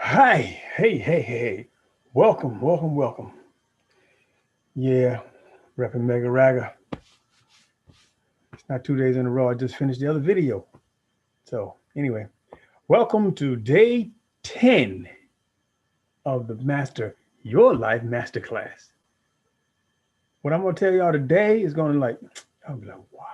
Hi, hey. Welcome, welcome, welcome. Yeah, repping Mega Raga. It's not 2 days in a row. I just finished the other video. So, anyway, welcome to day 10 of the Master Your Life Masterclass. What I'm going to tell y'all today is going to I'll be like, wow.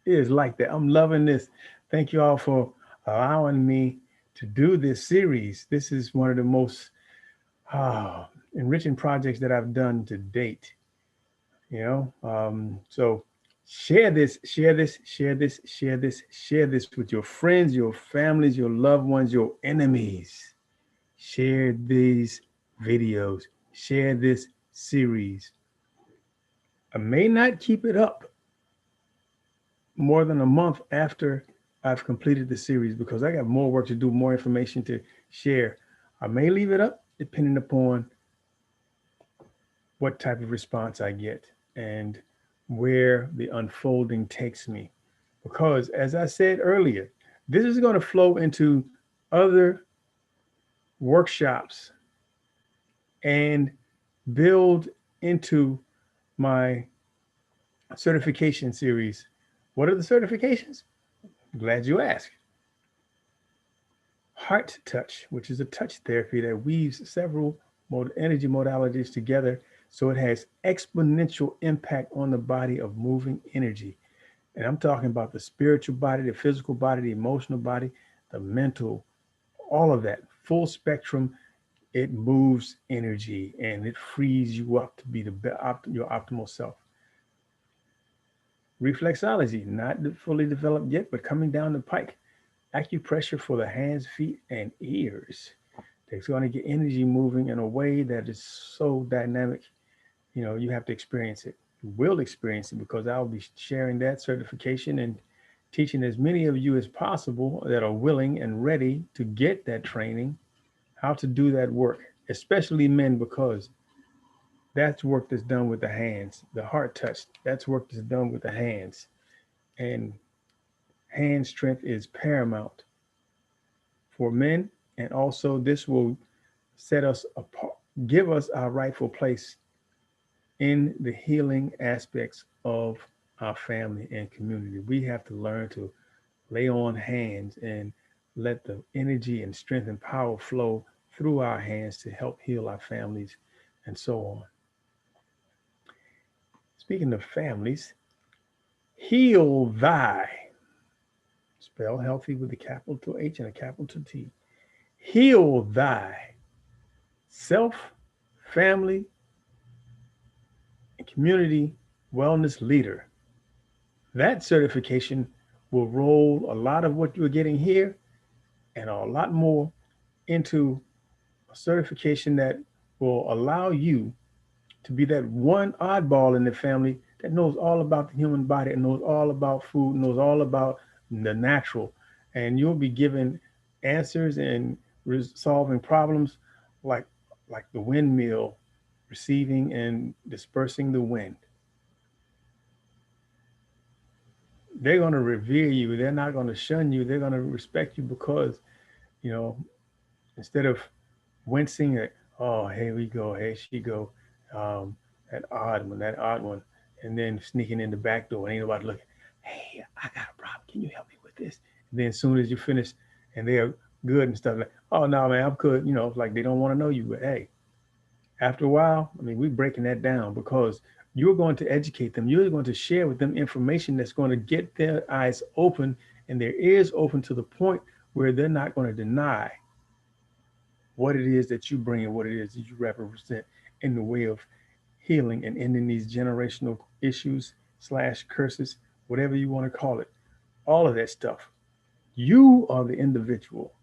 It is like that. I'm loving this. Thank you all for allowing me to do this series. This is one of the most ah, enriching projects that I've done to date. So share this with your friends, your families, your loved ones, your enemies. Share these videos, share this series. I may not keep it up more than a month after I've completed the series because I got more work to do, more information to share. I may leave it up depending upon what type of response I get and where the unfolding takes me. Because, as I said earlier, this is going to flow into other workshops and build into my certification series. What are the certifications? Glad you asked. Heart touch, which is a touch therapy that weaves several energy modalities together so it has exponential impact on the body of moving energy. And I'm talking about the spiritual body, the physical body, the emotional body, the mental, all of that full spectrum. It moves energy and it frees you up to be your optimal self. Reflexology, not fully developed yet, but coming down the pike. Acupressure for the hands, feet, and ears. It's going to get energy moving in a way that is so dynamic. You have to experience it. You will experience it because I'll be sharing that certification and teaching as many of you as possible that are willing and ready to get that training, how to do that work, especially men, because that's work that's done with the hands. The heart touch, that's work that's done with the hands. And hand strength is paramount for men. And also, this will set us apart, give us our rightful place in the healing aspects of our family and community. We have to learn to lay on hands and let the energy and strength and power flow through our hands to help heal our families and so on. Speaking of families, heal thy, spell healthy with a capital H and a capital T. Heal thy self, family, and community wellness leader. That certification will roll a lot of what you're getting here and a lot more into a certification that will allow you to be that one oddball in the family that knows all about the human body and knows all about food, knows all about the natural. And you'll be given answers and solving problems like the windmill receiving and dispersing the wind. They're going to revere you. They're not going to shun you. They're going to respect you because, you know, instead of wincing at, oh, here we go, here she go, that odd one, and then sneaking in the back door and ain't nobody looking. Hey, I got a problem. Can you help me with this? And then as soon as you finish and they're good and stuff like, oh no, man, I'm good. It's like they don't want to know you. But hey, after a while, I mean, we're breaking that down because you're going to educate them. You're going to share with them information that's going to get their eyes open and their ears open to the point where they're not going to deny what it is that you bring and what it is that you represent in the way of healing and ending these generational issues slash curses, whatever you want to call it, all of that stuff. You are the individual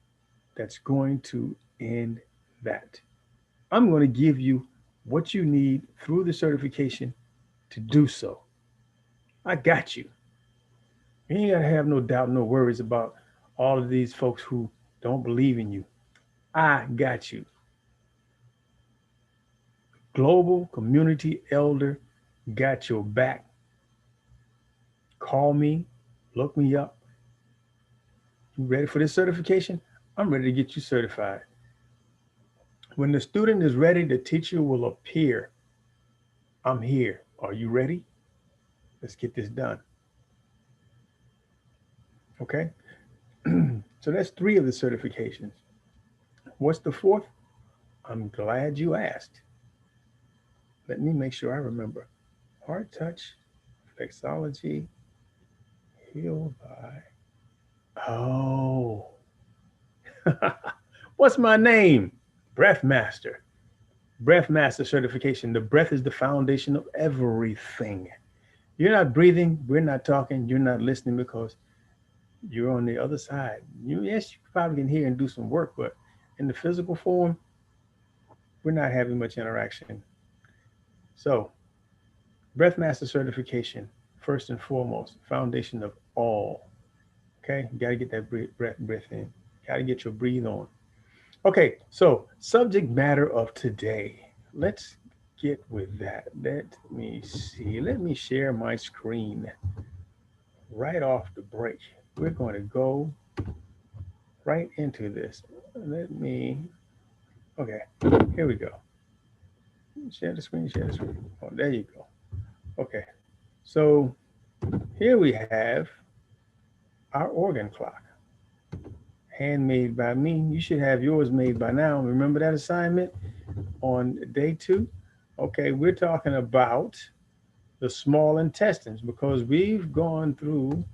that's going to end that. I'm going to give you what you need through the certification to do so. I got you. You ain't got to have no doubt, no worries about all of these folks who don't believe in you. I got you. Global Community Elder got your back. Call me, look me up. You ready for this certification? I'm ready to get you certified. When the student is ready, the teacher will appear. I'm here. Are you ready? Let's get this done. Okay. So that's three of the certifications. What's the fourth? I'm glad you asked. Let me make sure I remember. Heart touch, flexology, healed by. Oh, what's my name? Breath Master. Breath Master certification. The breath is the foundation of everything. You're not breathing, we're not talking, you're not listening because you're on the other side. Yes, you probably can hear and do some work, but in the physical form, we're not having much interaction. So, Breath Master certification, first and foremost, foundation of all. Okay, you got to get that breath in. Got to get your breathe on. Okay, so subject matter of today. Let's get with that. Let me see. Let me share my screen right off the break. We're going to go right into this. Let me, okay, here we go. Share the screen, share the screen. Oh, there you go. Okay, so here we have our organ clock, handmade by me. You should have yours made by now. Remember that assignment on day 2? Okay, we're talking about the small intestines because we've gone through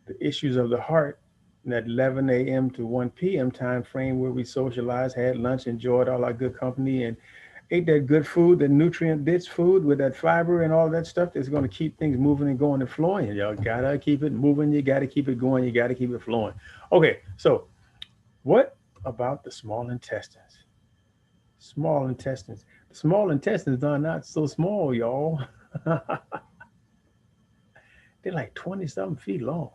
the issues of the heart in that 11 a.m. to 1 p.m. time frame where we socialized, had lunch, enjoyed all our good company, and ate that good food, the nutrient-rich food with that fiber and all that stuff that's going to keep things moving and going and flowing. And y'all gotta keep it moving. You gotta keep it going. You gotta keep it flowing. Okay, so what about the small intestines? Small intestines. The small intestines are not so small, y'all. They're like 20 something feet long.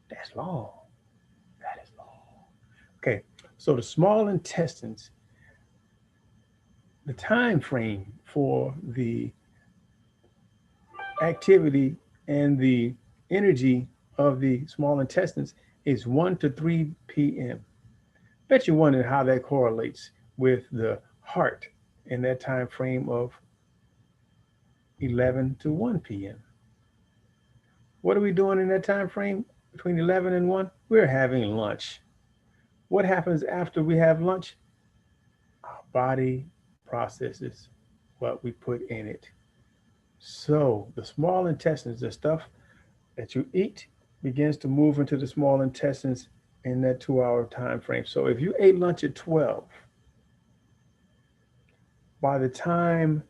That's long. That is long. Okay, so the small intestines, the time frame for the activity and the energy of the small intestines is 1 to 3 p.m. Bet you wondering how that correlates with the heart in that time frame of 11 to 1 p.m. What are we doing in that time frame between 11 and 1? We're having lunch. What happens after we have lunch? Our body processes what we put in it. So the small intestines, the stuff that you eat, begins to move into the small intestines in that 2-hour time frame. So if you ate lunch at 12, by the time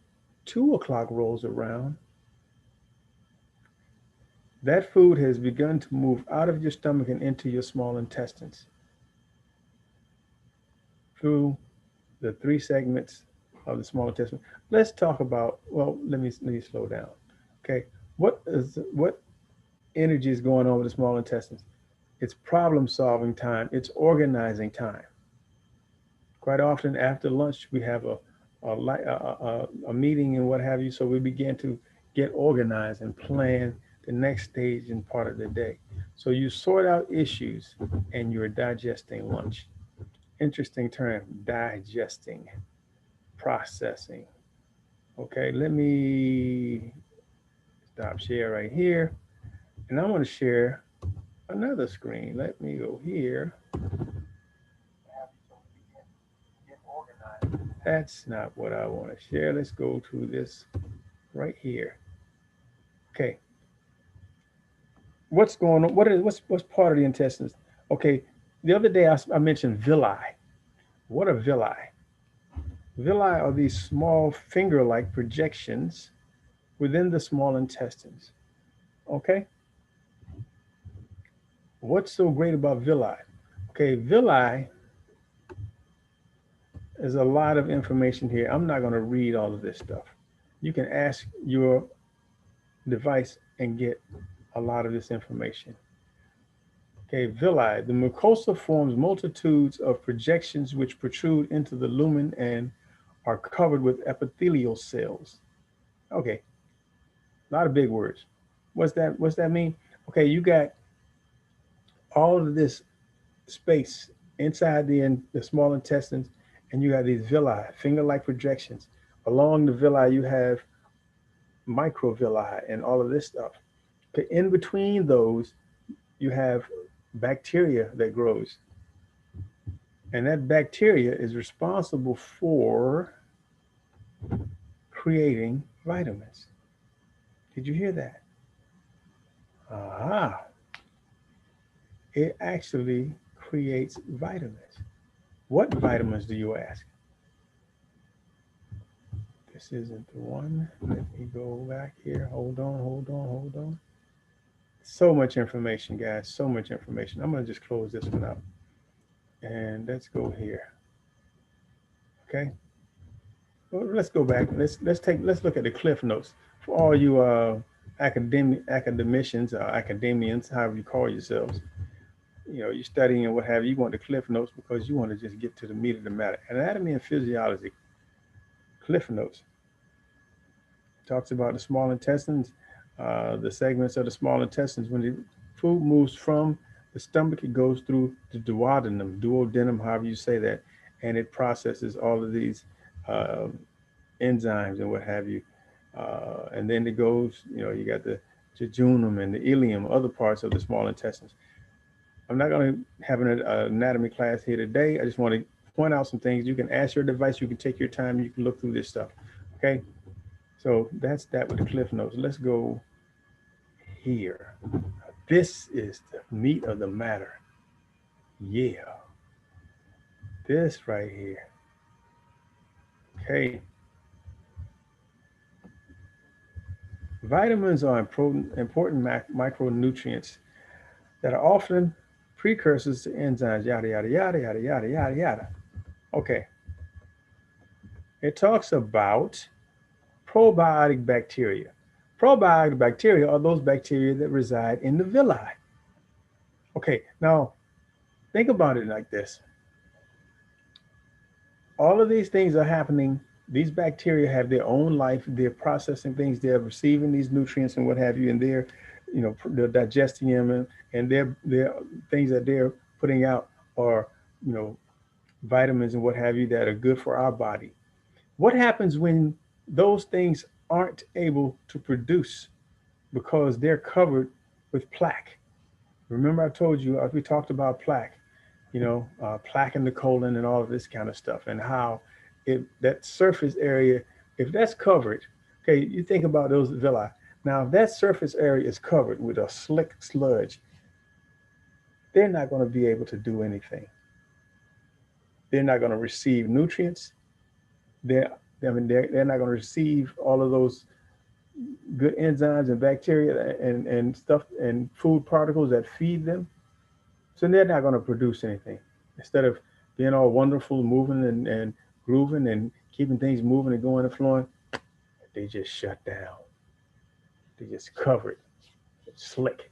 2 o'clock rolls around, that food has begun to move out of your stomach and into your small intestines through the 3 segments of the small intestine. Let's talk about, well, let me slow down. Okay. What energy is going on with the small intestines? It's problem solving time. It's organizing time. Quite often after lunch, we have a meeting and what have you. So we begin to get organized and plan the next stage and part of the day. So you sort out issues and you're digesting lunch. Interesting term, digesting, processing. Okay, let me stop share right here. And I want to share another screen. Let me go here. That's not what I want to share. Let's go to this right here. Okay. What's going on? What's part of the intestines? Okay. The other day I mentioned villi. What are villi? Villi are these small finger-like projections within the small intestines. Okay. What's so great about villi? Okay, villi is a lot of information here. I'm not going to read all of this stuff. You can ask your device and get a lot of this information. Okay, villi. The mucosa forms multitudes of projections which protrude into the lumen and are covered with epithelial cells. Okay, a lot of big words. What's that mean? Okay, you got all of this space inside the small intestines, and you have these villi, finger-like projections. Along the villi, you have microvilli and all of this stuff. Okay, in between those, you have bacteria that grows. And that bacteria is responsible for creating vitamins. Did you hear that? Ah, it actually creates vitamins. What vitamins do you ask? This isn't the one. Let me go back here. Hold on, hold on, hold on. So much information, guys. So much information. I'm going to just close this one up. And let's go here. Okay. Well, let's go back. Let's look at the cliff notes for all you academicians, academians, however you call yourselves. You know, you're studying and what have you. You want the cliff notes because you want to just get to the meat of the matter. Anatomy and physiology. Cliff notes talks about the small intestines, the segments of the small intestines. When the food moves from the stomach, it goes through the duodenum, however you say that, and it processes all of these uh, enzymes and what have you. And then it goes, you know, you got the jejunum and the ileum, other parts of the small intestines. I'm not going to have an anatomy class here today. I just want to point out some things. You can ask your device. You can take your time. You can look through this stuff. Okay. So that's that with the cliff notes. Let's go here. This is the meat of the matter. Yeah. This right here. Okay. Vitamins are important micronutrients that are often precursors to enzymes, yada, yada, yada, yada, yada, yada, yada. Okay. It talks about probiotic bacteria. Probiotic bacteria are those bacteria that reside in the villi. Okay, now think about it like this. All of these things are happening. These bacteria have their own life. They're processing things. They're receiving these nutrients and what have you, and they're digesting them, and they're things that they're putting out are, you know, vitamins and what have you that are good for our body. What happens when those things aren't able to produce because they're covered with plaque? Remember, I told you, we talked about plaque, plaque in the colon and all of this kind of stuff, and how that surface area, if that's covered, okay, you think about those villi. Now, if that surface area is covered with a slick sludge, they're not going to be able to do anything. They're not going to receive nutrients. They're, they're not going to receive all of those good enzymes and bacteria and stuff and food particles that feed them. So they're not going to produce anything. Instead of being all wonderful, moving and grooving and keeping things moving and going and flowing, they just shut down. They just cover it. It's slick,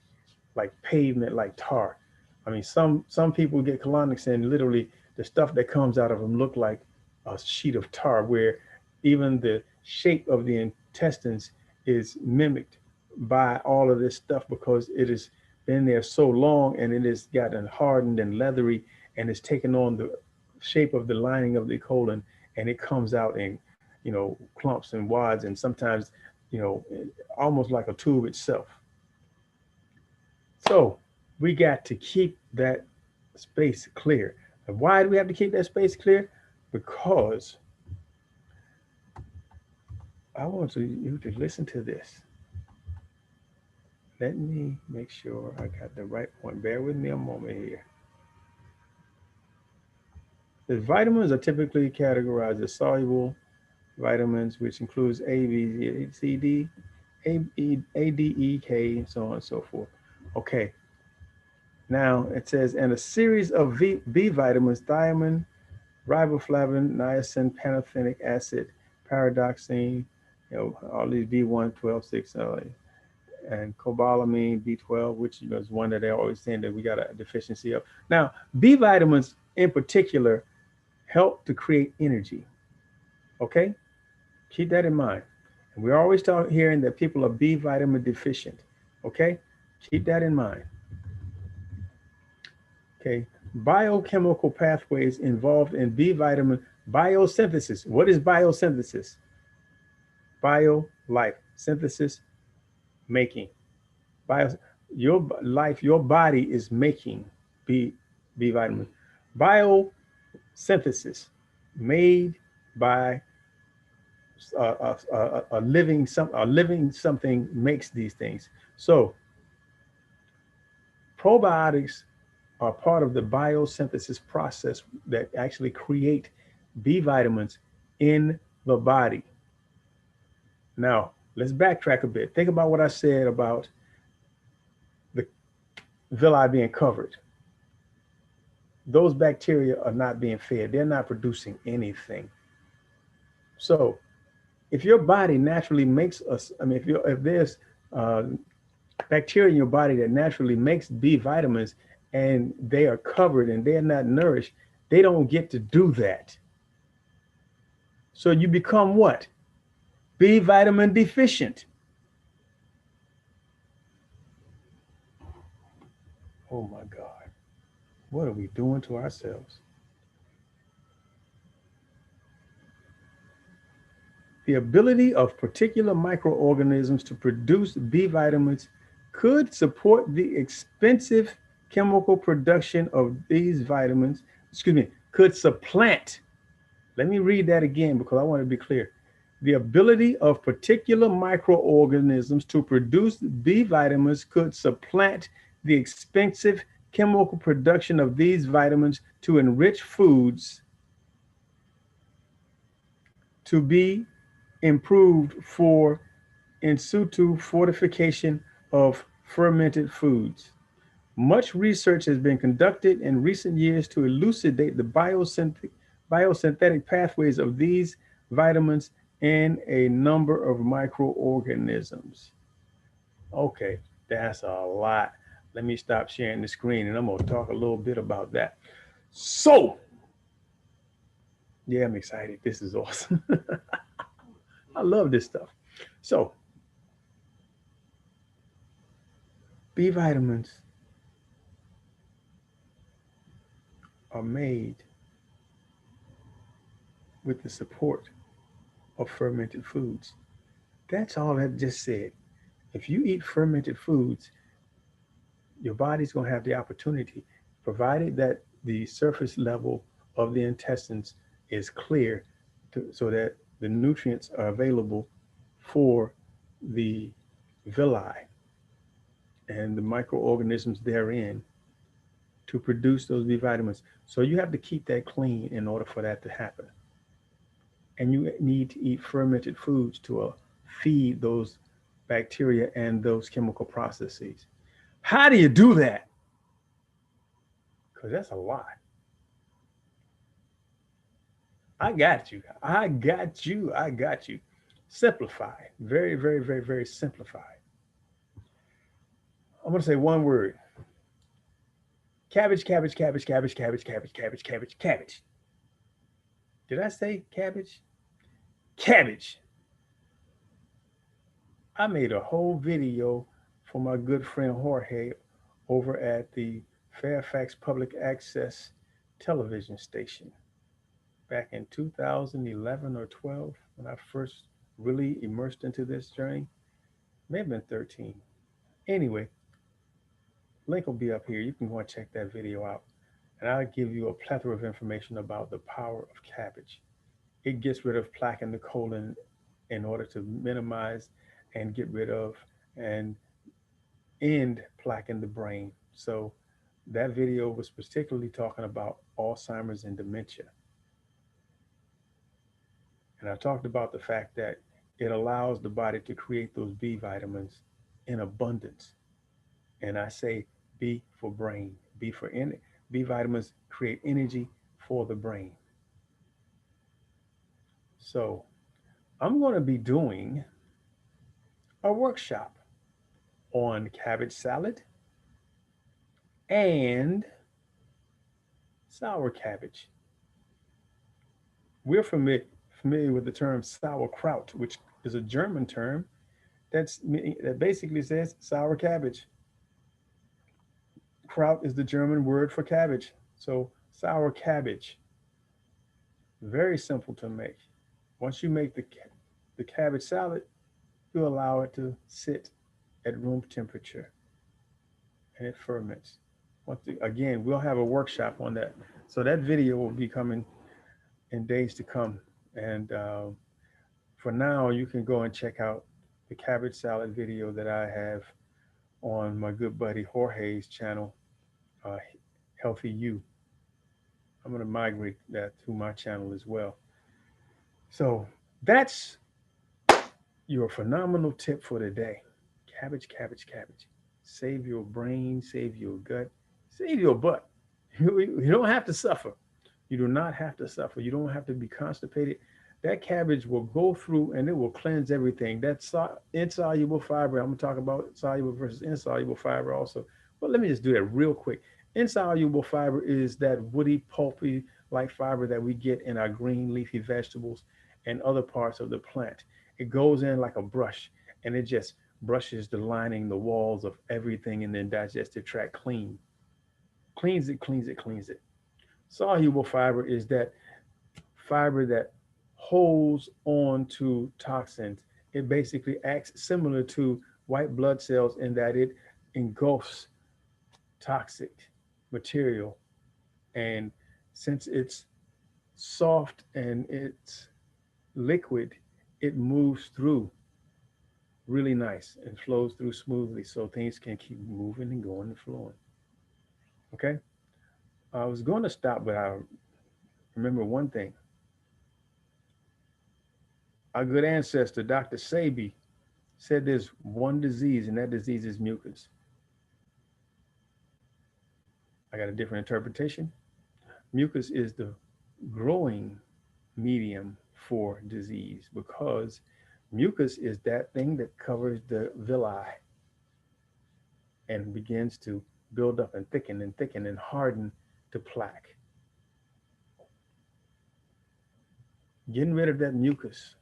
like pavement, like tar. I mean, some people get colonics and literally the stuff that comes out of them look like a sheet of tar, where even the shape of the intestines is mimicked by all of this stuff because it has been there so long and it has gotten hardened and leathery and it's taken on the shape of the lining of the colon, and it comes out in, clumps and wads, and sometimes, almost like a tube itself. So we got to keep that space clear. And why do we have to keep that space clear? Because I want you to listen to this. Let me make sure I got the right point. Bear with me a moment here. The vitamins are typically categorized as soluble vitamins, which includes A, B, C, D, A, D, E, K, and so on and so forth. Okay. Now it says, and a series of B vitamins, thiamine, riboflavin, niacin, pantothenic acid, pyridoxine, all these B1, 12, 6, and cobalamin, B12, which is one that they're always saying that we got a deficiency of. Now, B vitamins in particular help to create energy. Okay? Keep that in mind. And we're always hearing that people are B vitamin deficient. Okay? Keep that in mind. Okay. Biochemical pathways involved in B vitamin biosynthesis. What is biosynthesis? Bio, life, synthesis, making. Bio, your life, your body is making B, B vitamin. Biosynthesis, made by a living something makes these things. So probiotics are part of the biosynthesis process that actually create B vitamins in the body. Now, let's backtrack a bit. Think about what I said about the villi being covered. Those bacteria are not being fed, they're not producing anything. So, if your body naturally makes us, I mean, if there's uh, bacteria in your body that naturally makes B vitamins and they are covered and they're not nourished, they don't get to do that. So you become what? B vitamin deficient. Oh my God. What are we doing to ourselves? The ability of particular microorganisms to produce B vitamins could support the expensive chemical production of these vitamins, could supplant. Let me read that again because I want to be clear. The ability of particular microorganisms to produce B vitamins could supplant the expensive chemical production of these vitamins to enrich foods to be improved for in situ fortification of fermented foods. Much research has been conducted in recent years to elucidate the biosynthetic pathways of these vitamins in a number of microorganisms. Okay, that's a lot. Let me stop sharing the screen and I'm going to talk a little bit about that. So, yeah, I'm excited. This is awesome. I love this stuff. So, B vitamins are made with the support of fermented foods. That's all I just said. If you eat fermented foods, your body's going to have the opportunity, provided that the surface level of the intestines is clear so that the nutrients are available for the villi and the microorganisms therein to produce those B vitamins. So you have to keep that clean in order for that to happen. And you need to eat fermented foods to feed those bacteria and those chemical processes. How do you do that? Because that's a lot. I got you. I got you. I got you. Simplify. Very, very, very, very simplified. I'm going to say one word: cabbage, cabbage, cabbage, cabbage, cabbage, cabbage, cabbage, cabbage, cabbage. Did I say cabbage? Cabbage. I made a whole video for my good friend Jorge over at the Fairfax Public Access television station back in 2011 or 12 when I first really immersed into this journey. May have been 13. Anyway, link will be up here. You can go and check that video out. And I'll give you a plethora of information about the power of cabbage. It gets rid of plaque in the colon in order to minimize and get rid of and end plaque in the brain. So that video was particularly talking about Alzheimer's and dementia. And I talked about the fact that it allows the body to create those B vitamins in abundance. And I say B for brain, B for B vitamins create energy for the brain. So I'm going to be doing a workshop on cabbage salad and sour cabbage. We're familiar with the term sauerkraut, which is a German term that basically says sour cabbage. Sauerkraut is the German word for cabbage. So sour cabbage, very simple to make. Once you make the cabbage salad, you allow it to sit at room temperature and it ferments. Again, we'll have a workshop on that. So that video will be coming in days to come. And for now, you can go and check out the cabbage salad video that I have on my good buddy Jorge's channel, uh, Healthy You. I'm going to migrate that to my channel as well. So that's your phenomenal tip for today. Cabbage, cabbage, cabbage. Save your brain, save your gut, save your butt. You don't have to suffer. You do not have to suffer. You don't have to be constipated. That cabbage will go through and it will cleanse everything. That insoluble fiber, I'm going to talk about soluble versus insoluble fiber also. But let me just do that real quick. Insoluble fiber is that woody, pulpy like fiber that we get in our green leafy vegetables and other parts of the plant. It goes in like a brush and it just brushes the lining, the walls of everything in the digestive tract clean. Cleans it, cleans it, cleans it. Soluble fiber is that fiber that holds on to toxins. It basically acts similar to white blood cells in that it engulfs toxic material. And since it's soft and it's liquid, it moves through really nice and flows through smoothly so things can keep moving and going and flowing. Okay? I was going to stop, but I remember one thing. Our good ancestor, Dr. Sabi, said there's one disease, and that disease is mucus. I got a different interpretation. Mucus is the growing medium for disease because mucus is that thing that covers the villi and begins to build up and thicken and harden to plaque. Getting rid of that mucus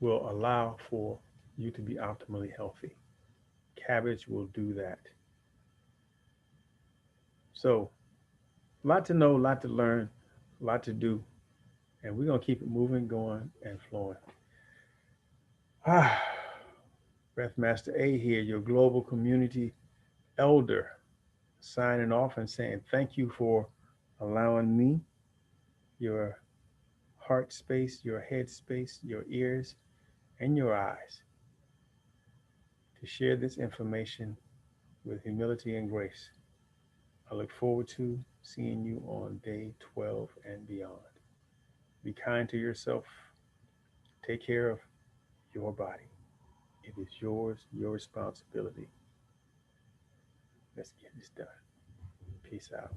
will allow for you to be optimally healthy. Cabbage will do that. So, a lot to know, a lot to learn, a lot to do, and we're going to keep it moving, going, and flowing. Ah, Breathmaster A here, your global community elder, signing off and saying thank you for allowing me your heart space, your head space, your ears, and your eyes to share this information with humility and grace. I look forward to seeing you on day 12 and beyond. Be kind to yourself. Take care of your body. It is yours, your responsibility. Let's get this done. Peace out.